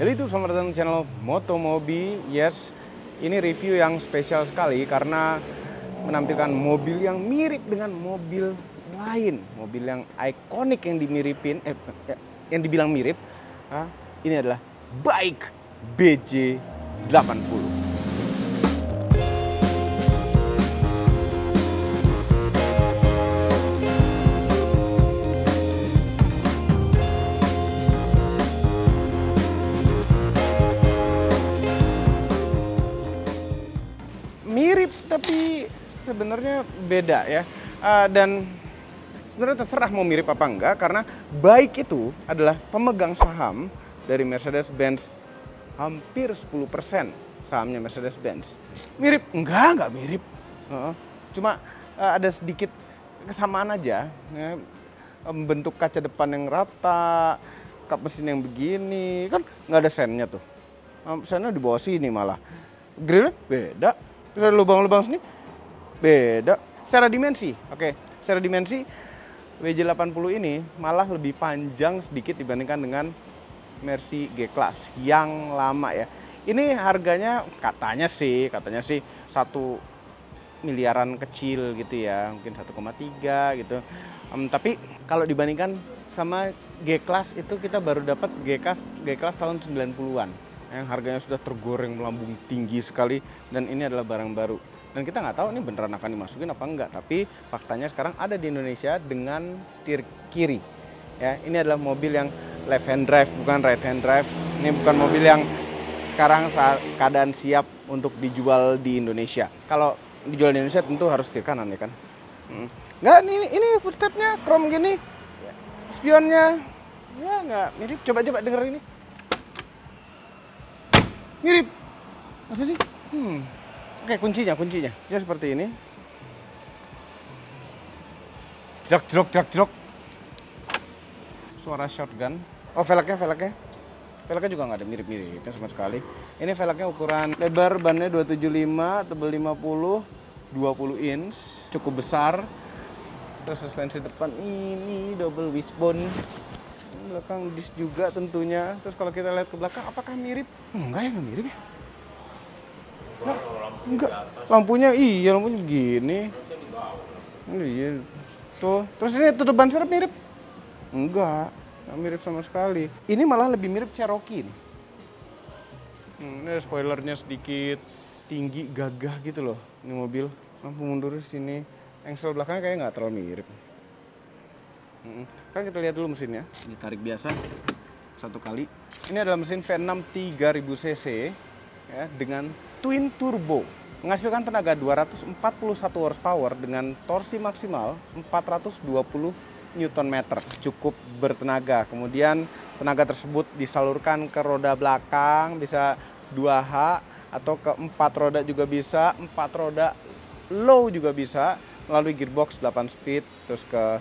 Jadi itu selamat datang di channel Motomobi. Yes, ini review yang spesial sekali karena menampilkan mobil yang mirip dengan mobil lain, mobil yang ikonik yang yang dibilang mirip. Ini adalah Bike BJ80. Mirip tapi sebenarnya beda ya, dan sebenarnya terserah mau mirip apa enggak karena Bike itu adalah pemegang saham dari Mercedes-Benz, hampir 10% sahamnya Mercedes-Benz. Mirip? Enggak mirip. Cuma ada sedikit kesamaan aja ya. Bentuk kaca depan yang rata, kap mesin yang begini, kan nggak ada sennya tuh. Sennya di bawah sini malah. Grillnya beda. Terus ada lubang-lubang sini beda. Secara dimensi, secara dimensi WJ80 ini malah lebih panjang sedikit dibandingkan dengan Mercy G-Class yang lama ya. Ini harganya katanya sih 1 miliaran kecil gitu ya, mungkin 1,3 gitu. Tapi kalau dibandingkan sama G-Class itu kita baru dapat G-Class tahun 90-an. Yang harganya sudah tergoreng melambung tinggi sekali, dan ini adalah barang baru. Dan kita nggak tahu ini beneran akan dimasukin apa enggak, tapi faktanya sekarang ada di Indonesia dengan setir kiri. Ya, ini adalah mobil yang left hand drive, bukan right hand drive. Ini bukan mobil yang sekarang saat keadaan siap untuk dijual di Indonesia. Kalau dijual di Indonesia tentu harus setir kanan ya kan. Nggak, ini footstepnya chrome gini, spionnya ya nggak mirip. Coba denger ini. Mirip, masa sih? Oke, kuncinya dia seperti ini. Jrok. Suara shotgun. Oh, velgnya juga nggak ada mirip-miripnya sama sekali. Ini velgnya ukuran lebar bannya 275, tebal 50, 20 inch, cukup besar. Terus suspensi depan ini double wishbone. Belakang disc juga tentunya. Terus kalau kita lihat ke belakang, apakah mirip? Enggak mirip ya. Enggak. Lampunya begini. Iya. Tuh. Terus ini tutup ban serep mirip? Enggak mirip sama sekali. Ini malah lebih mirip Cherokee nih. Ini ada spoilernya sedikit tinggi, gagah gitu loh. Ini mobil. Lampu mundur di sini. Engsel belakangnya kayaknya nggak terlalu mirip. Kan kita lihat dulu mesinnya, ditarik biasa satu kali. Ini adalah mesin V6 3000 cc ya, dengan twin turbo, menghasilkan tenaga 241 horsepower dengan torsi maksimal 420 Nm, cukup bertenaga. Kemudian tenaga tersebut disalurkan ke roda belakang, bisa 2H atau ke 4 roda juga bisa, 4 roda low juga bisa, melalui gearbox 8 speed, terus ke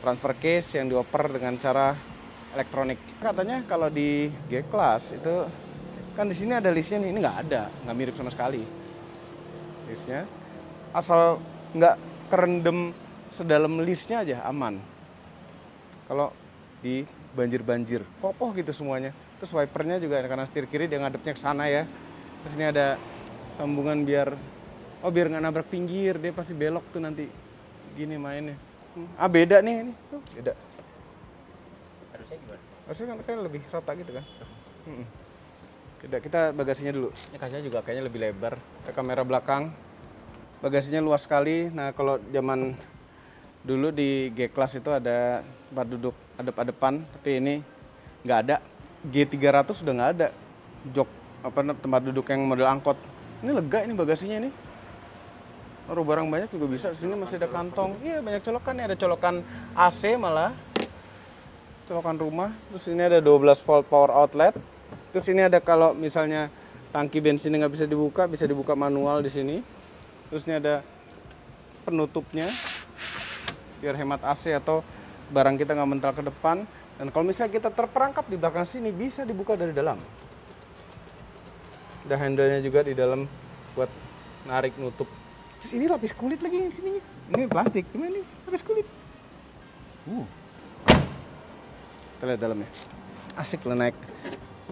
transfer case yang dioper dengan cara elektronik. Katanya kalau di G-Class itu kan di sini ada listnya nih, ini nggak mirip sama sekali listnya. Asal nggak kerendam sedalam listnya aja aman. Kalau di banjir kokoh gitu semuanya. Terus wipernya juga karena setir kiri dia ngadepnya ke sana ya. Terus ini ada sambungan biar nggak nabrak pinggir, dia pasti belok tuh nanti gini mainnya. Beda nih ini. Beda. Harusnya gimana? Harusnya kan kayak lebih rata gitu kan. Kita bagasinya dulu. Ini kacanya juga kayaknya lebih lebar. Kamera belakang. Bagasinya luas sekali. Nah, kalau zaman dulu di G-Class itu ada tempat duduk adep-adepan, tapi ini nggak ada. G300 sudah nggak ada. Jok tempat duduk yang model angkot. Ini lega ini bagasinya ini. Taruh barang banyak juga bisa. Di sini masih ada kantong. Iya, banyak colokan. Ini ada colokan AC malah. Colokan rumah. Terus ini ada 12 volt power outlet. Terus ini ada kalau misalnya tangki bensinnya nggak bisa dibuka manual di sini. Terus ini ada penutupnya biar hemat AC atau barang kita nggak mental ke depan. Dan kalau misalnya kita terperangkap di belakang sini bisa dibuka dari dalam. Ada handle-nya juga di dalam buat narik nutup. Terus ini lapis kulit lagi di sininya. Ini plastik, cuma ini lapis kulit. Kita lihat dalamnya. Asik loh naik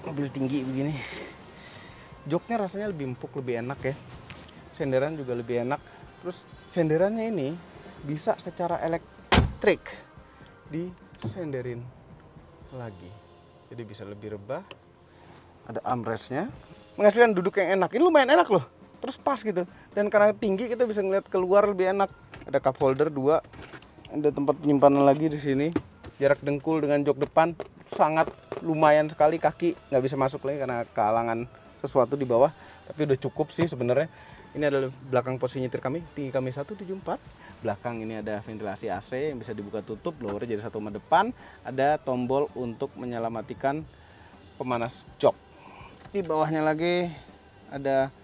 mobil tinggi begini. Joknya rasanya lebih empuk, lebih enak ya. Senderan juga lebih enak. Terus senderannya ini bisa secara elektrik disenderin lagi. Jadi bisa lebih rebah. Ada armrestnya. Menghasilkan duduk yang enak. Ini lumayan enak loh. Terus pas gitu. Dan karena tinggi kita bisa ngeliat keluar lebih enak. Ada cup holder 2. Ada tempat penyimpanan lagi di sini. Jarak dengkul dengan jok depan sangat lumayan sekali, kaki nggak bisa masuk lagi karena kehalangan sesuatu di bawah. Tapi udah cukup sih sebenarnya. Ini adalah belakang posisi nyetir kami, tinggi kami 174. Belakang ini ada ventilasi AC yang bisa dibuka tutup, blower jadi satu sama depan. Ada tombol untuk menyelamatkan pemanas jok. Di bawahnya lagi ada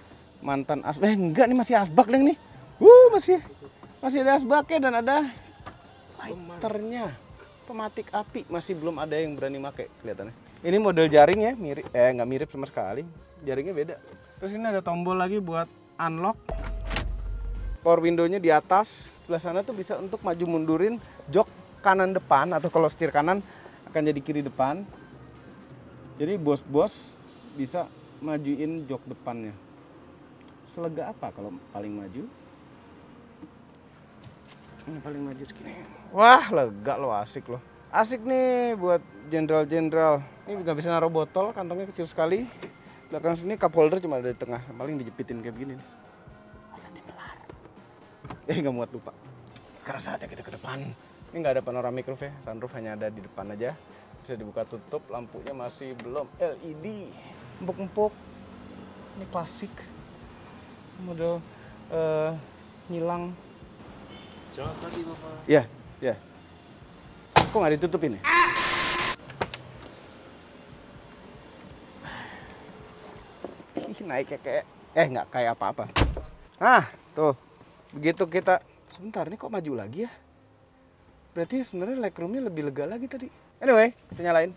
mantan asbak. Enggak nih, masih asbak deh nih. Masih ada asbaknya dan ada lighternya. Pematik api, masih belum ada yang berani pakai kelihatannya. Ini model jaring ya, mirip nggak mirip sama sekali. Jaringnya beda. Terus ini ada tombol lagi buat unlock. Power window-nya di atas. Sebelah sana tuh bisa untuk maju mundurin jok kanan depan, atau kalau setir kanan akan jadi kiri depan. Jadi bos-bos bisa majuin jok depannya. Selega apa kalau paling maju? Ini paling maju segini. Wah, lega loh, asik loh. Asik nih buat jenderal-jenderal. Ini nggak bisa naruh botol, kantongnya kecil sekali. Belakang sini cup holder cuma ada di tengah, paling dijepitin kayak begini nih. Nggak muat, lupa. Karena saatnya kita ke depan. Ini nggak ada panoramic roof ya, sunroof hanya ada di depan aja. Bisa dibuka tutup, lampunya masih belum LED. Empuk-empuk. Ini klasik. Model nyilang. Selamat pagi Bapak. Ya. Kok nggak ditutupin ya? Naiknya kayak nggak kayak apa-apa. Tuh begitu kita sebentar, ini kok maju lagi ya? Berarti sebenarnya legroomnya lebih lega lagi tadi. Anyway, kita nyalain.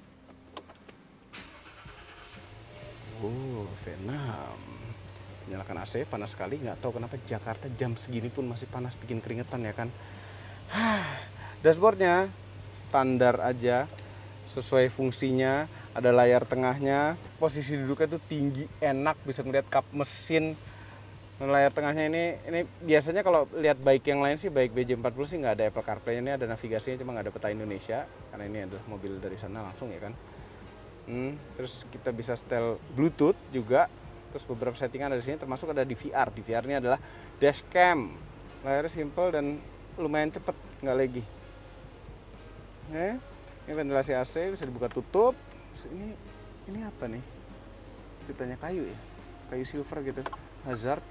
V6. Nyalakan AC, panas sekali. Nggak tahu kenapa Jakarta jam segini pun masih panas, bikin keringetan ya kan. Dashboardnya standar aja, sesuai fungsinya. Ada layar tengahnya, posisi duduknya tuh tinggi, enak, bisa ngeliat kap mesin. Layar tengahnya ini biasanya kalau lihat bike yang lain sih, bike BJ40 sih nggak ada Apple CarPlay, ini ada navigasinya, cuma nggak ada peta Indonesia karena ini adalah mobil dari sana langsung ya kan. Terus kita bisa setel Bluetooth juga. Terus beberapa settingan ada di sini, termasuk ada DVR. DVR ini adalah dashcam. Layarnya simple dan lumayan cepet, nggak lagi. Ini ventilasi AC bisa dibuka tutup. Ini apa nih? Ceritanya kayu ya, kayu silver gitu. Hazard.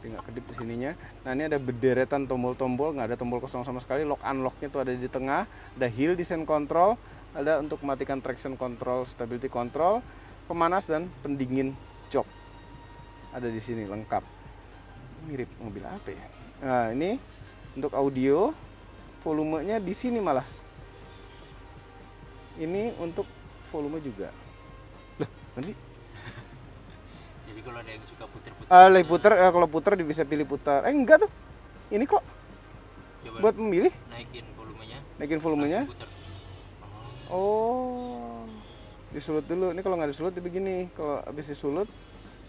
Tinggal kedip di sininya. Nah ini ada bederetan tombol-tombol, nggak ada tombol kosong sama sekali. Lock unlocknya tuh ada di tengah. Ada hill descent control, ada untuk mematikan traction control, stability control, pemanas dan pendingin jok. Ada di sini lengkap. Mirip mobil apa ya? Nah ini untuk audio, volumenya di sini malah. Ini untuk volume juga. Lah, mana sih? Jadi kalau ada yang suka puter-puter. Puter, kalau puter bisa pilih putar. Enggak tuh. Ini kok. Coba buat memilih. Naikin Volumenya. volumenya. Oh. Disulut dulu. Ini kalau nggak disulut ya begini. Kalau habis disulut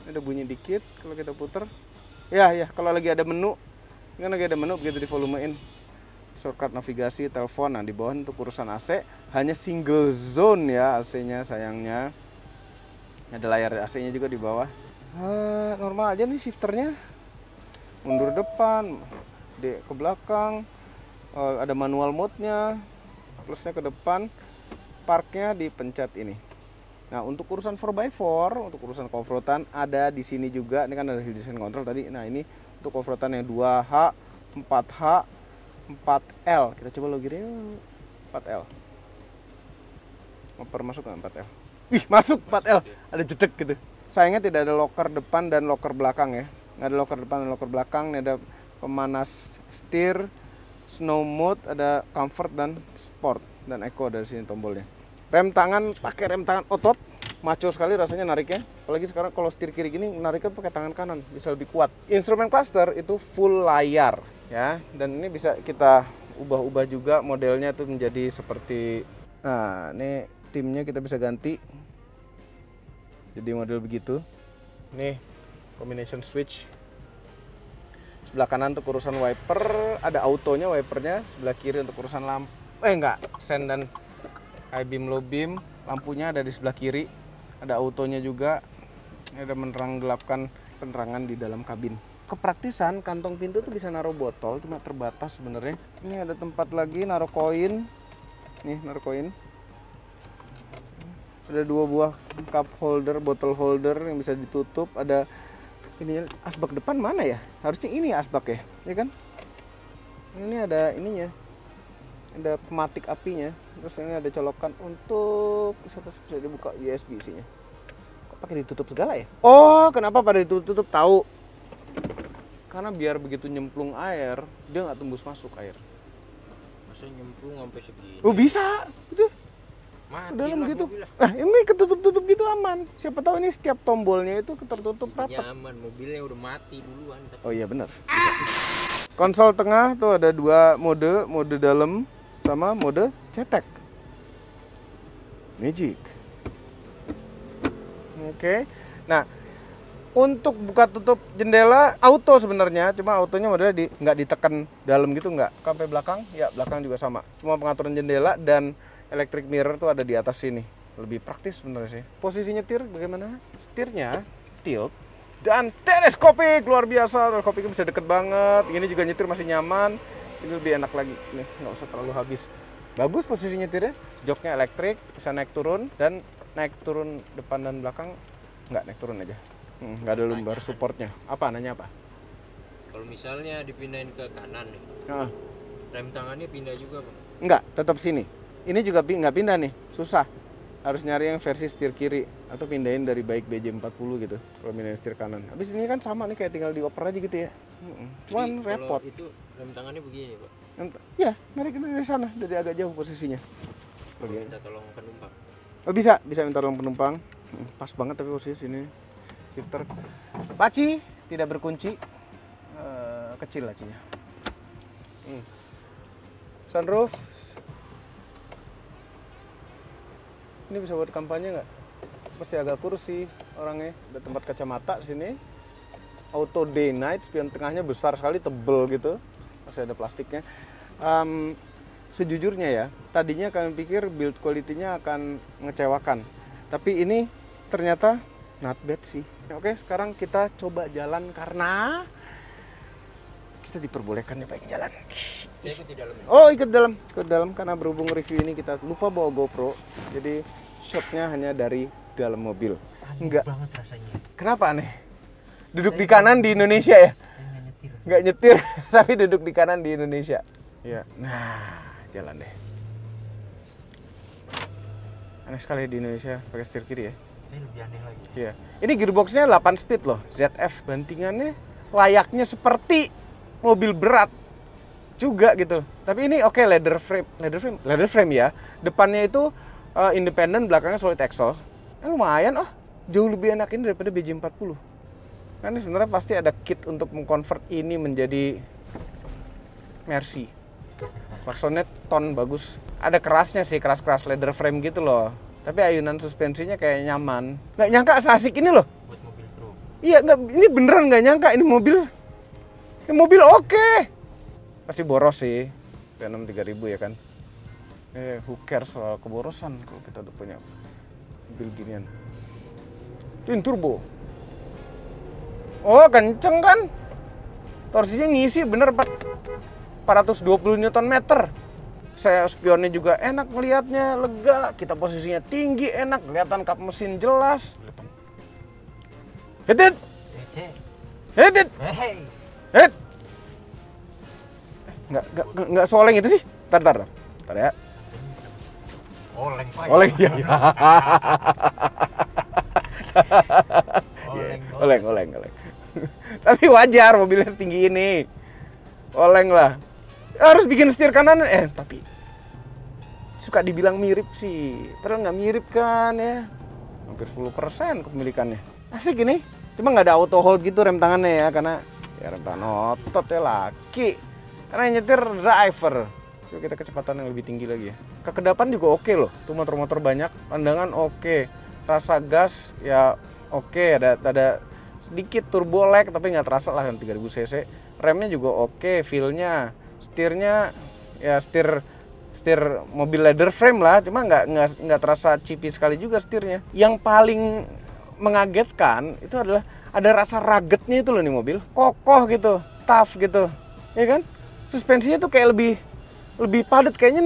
ada bunyi dikit kalau kita puter. Ya, kalau lagi ada menu. Ini kan lagi ada menu, begitu di volumein. Shortcut navigasi, telepon. Nah, di bawah untuk urusan AC hanya single zone ya AC-nya sayangnya. Ada layar AC-nya juga di bawah. Normal aja nih shifternya. Mundur depan, ke belakang. Ada manual mode-nya. Plusnya ke depan. Parknya dipencet ini. Nah, untuk urusan 4x4, untuk urusan off-roadan ada di sini juga. Ini kan ada hill descent control tadi. Nah, ini untuk off-roadan yang 2H, 4H, 4L. Kita coba login 4L. Motor masuk nggak 4L? Wih, masuk 4L. Ada jedek gitu. Sayangnya tidak ada locker depan dan locker belakang ya. Nggak ada locker depan dan locker belakang. Ini ada pemanas setir, snow mode, ada comfort dan sport dan eco dari sini tombolnya. Rem tangan pakai rem tangan otot, maco sekali rasanya nariknya. Apalagi sekarang kalau setir kiri gini nariknya pakai tangan kanan, bisa lebih kuat. Instrumen cluster itu full layar ya, dan ini bisa kita ubah-ubah juga modelnya tuh menjadi seperti, nah ini timnya kita bisa ganti jadi model begitu. Nih combination switch. Sebelah kanan untuk urusan wiper, ada autonya wipernya. Sebelah kiri untuk urusan lampu. Sen dan high beam, low beam. Lampunya ada di sebelah kiri. Ada autonya juga. Ada menerang gelapkan penerangan di dalam kabin. Kepraktisan kantong pintu tuh bisa naruh botol, cuma terbatas sebenarnya. Ini ada tempat lagi naruh koin. Nih naruh koin. Ada 2 buah cup holder, bottle holder yang bisa ditutup. Ada ini asbak depan mana ya? Harusnya ini asbak ya, ya kan? Ini ada ininya, ada pematik apinya. Terus ini ada colokan untuk bisa dibuka USB isinya. Kok pakai ditutup segala ya? Oh, kenapa pada ditutup? Tahu? Karena biar begitu nyemplung air, dia nggak tembus masuk air. Masa nyemplung sampai segini? Oh bisa, itu. Mati Dalam lah gitu. mobil lah. Nah, ini ketutup-tutup gitu aman. Siapa tahu ini setiap tombolnya itu tertutup rapat. Nyaman, mobilnya udah mati duluan. Tapi... Oh iya benar. Konsol tengah tuh ada 2 mode dalam sama mode cetek. Magic. Oke. Nah, untuk buka tutup jendela auto sebenarnya, cuma autonya modelnya nggak ditekan dalam gitu nggak. Sampai belakang, ya belakang juga sama. Cuma pengaturan jendela dan electric mirror tuh ada di atas sini. Lebih praktis sebenarnya sih. Posisi nyetir bagaimana? Setirnya tilt dan teleskopik luar biasa. Teleskopiknya bisa deket banget. Ini juga nyetir masih nyaman. Ini lebih enak lagi. Nih nggak usah terlalu habis. Bagus posisi nyetirnya. Joknya elektrik, bisa naik turun dan naik turun depan dan belakang. Nggak naik turun aja. Nggak ada lumbar supportnya. Apa? Nanya apa? Kalau misalnya dipindahin ke kanan nih, rem tangannya pindah juga Bang? Nggak, tetap sini. Ini juga nggak pindah nih, susah. Harus nyari yang versi setir kiri atau pindahin dari baik BJ40 gitu. Kalau pindahin setir kanan. Habis ini kan sama nih kayak tinggal dioper aja gitu ya. Cuman jadi, repot. Kalau itu rem tangannya begini Pak? Ya, mari kita dari sana, dari agak jauh posisinya. Minta tolong penumpang. Oh bisa minta tolong penumpang. Pas banget tapi posisi sini. Shifter. Laci tidak berkunci. Kecil lacinya. Sunroof. Ini bisa buat kampanye nggak? Pasti agak kurus sih orangnya. Ada tempat kacamata di sini. Auto day night, spion tengahnya besar sekali, tebel gitu. Masih ada plastiknya. Sejujurnya ya, tadinya kami pikir build quality-nya akan mengecewakan. Tapi ini ternyata not bad sih. Oke, sekarang kita coba jalan karena kita diperbolehkan ya Pak jalan. Saya ikut di dalam. Oh, ikut dalam karena berhubung review ini kita lupa bawa GoPro. Jadi shotnya hanya dari dalam mobil. Enggak banget rasanya. Kenapa aneh? Duduk di kanan di Indonesia ya? Nggak nyetir, tapi duduk di kanan di Indonesia. Ya, nah jalan deh. Aneh sekali di Indonesia pakai setir kiri ya. Saya lebih aneh lagi. Iya. Ini gearboxnya 8 speed loh, ZF. Bantingannya layaknya seperti mobil berat juga gitu. Tapi ini oke, leather frame ya. Depannya itu independen, belakangnya solid axle. Lumayan jauh lebih enak ini daripada BJ40. Kan sebenarnya pasti ada kit untuk mengkonvert ini menjadi Mercy. Klaksonnya ton bagus. Ada kerasnya sih, keras-keras leather frame gitu loh. Tapi ayunan suspensinya kayak nyaman. Nggak nyangka seasik ini loh. Buat mobil truk. Iya, ini beneran nggak nyangka ini mobil. Ini mobil oke. Pasti boros sih. V6 3000 ya kan. Who cares soal keborosan kalau kita udah punya mobil ginian. Twin turbo. Oh, kenceng kan? Torsinya ngisi bener 420 Nm. Saya spionnya juga enak ngelihatnya, lega. Kita posisinya tinggi, enak, kelihatan kap mesin jelas. Hit. Hit. Nggak soleng itu sih. Tar ya. Oleng ya. Oleng. Tapi wajar mobilnya setinggi ini. Oleng lah. Harus bikin setir kanan. Tapi suka dibilang mirip sih. Padahal nggak mirip kan ya. Hampir 10% kepemilikannya. Asik ini. Cuma nggak ada auto hold gitu rem tangannya ya. Karena ya rem tangan otot ya laki. Karena yang nyetir driver. Coba kita kecepatan yang lebih tinggi lagi ya. Kekedapan juga oke loh, tuh motor-motor banyak, pandangan oke, rasa gas ya oke, ada sedikit turbo lag tapi nggak terasa lah kan 3000 cc. Remnya juga oke, feel-nya, setirnya ya setir mobil leather frame lah, cuma nggak terasa chippy sekali juga setirnya. Yang paling mengagetkan itu adalah ada rasa ruggednya itu loh nih mobil, kokoh gitu, tough gitu, ya kan? Suspensinya tuh kayak lebih padat, kayaknya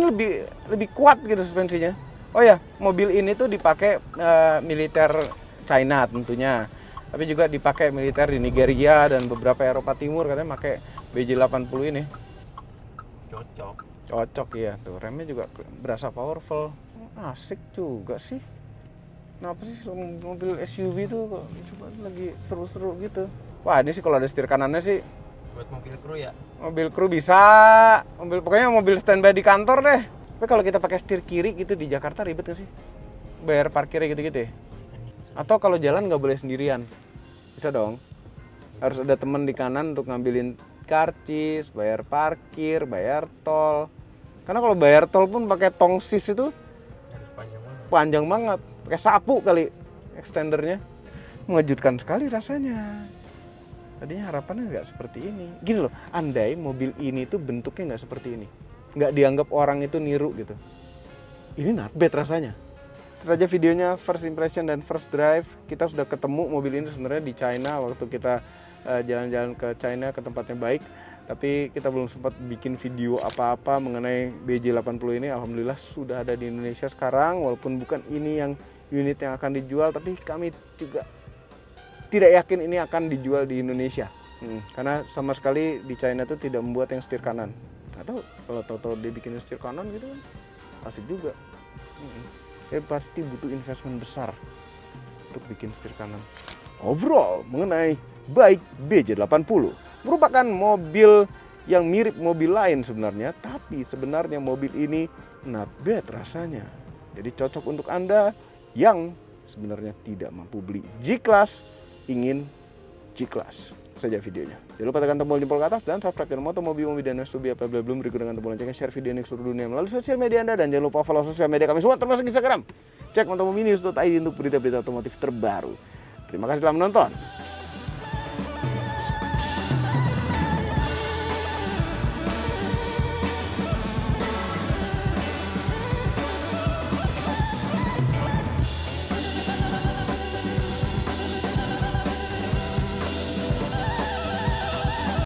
lebih kuat gitu suspensinya. Oh ya, mobil ini tuh dipakai militer China tentunya, tapi juga dipakai militer di Nigeria dan beberapa Eropa Timur, katanya pakai BJ80 ini. Cocok ya, tuh remnya juga berasa powerful, asik juga sih. Kenapa sih mobil SUV tuh kok coba lagi seru-seru gitu? Wah ini sih kalau ada setir kanannya sih buat mobil kru ya. Mobil kru bisa, pokoknya mobil standby di kantor deh. Tapi kalau kita pakai setir kiri gitu di Jakarta ribet nggak sih? Bayar parkirnya gitu-gitu ya? Atau kalau jalan nggak boleh sendirian? Bisa dong. Harus ada teman di kanan untuk ngambilin karcis, bayar parkir, bayar tol. Karena kalau bayar tol pun pakai tongsis itu panjang banget. Pakai sapu kali extendernya. Mengejutkan sekali rasanya. Tadinya harapannya nggak seperti ini. Gini loh, andai mobil ini tuh bentuknya nggak seperti ini, nggak dianggap orang itu niru gitu, ini not bad rasanya. Itu aja videonya first impression dan first drive. Kita sudah ketemu mobil ini sebenarnya di China waktu kita jalan-jalan ke China ke tempatnya baik, tapi kita belum sempat bikin video apa-apa mengenai BJ80 ini. Alhamdulillah sudah ada di Indonesia sekarang, walaupun bukan ini yang unit yang akan dijual, tapi kami juga tidak yakin ini akan dijual di Indonesia, karena sama sekali di China tuh tidak membuat yang setir kanan. Atau kalau tahu-tahu dia bikin setir kanan gitu kan asik juga. Pasti butuh investment besar untuk bikin setir kanan. Overall mengenai Bike BJ80 merupakan mobil yang mirip mobil lain sebenarnya, tapi sebenarnya mobil ini not bad rasanya. Jadi cocok untuk Anda yang sebenarnya tidak mampu beli G-Class, ingin G-Class. Saja videonya. Jangan lupa tekan tombol jempol ke atas dan subscribe channel Moto Mobi dan Nestobi apabila belum, berikut dengan tombol loncengnya, share video ini ke seluruh dunia melalui sosial media Anda, dan jangan lupa follow sosial media kami semua termasuk Instagram. Cek motomobinews.id untuk berita-berita otomotif terbaru. Terima kasih telah menonton.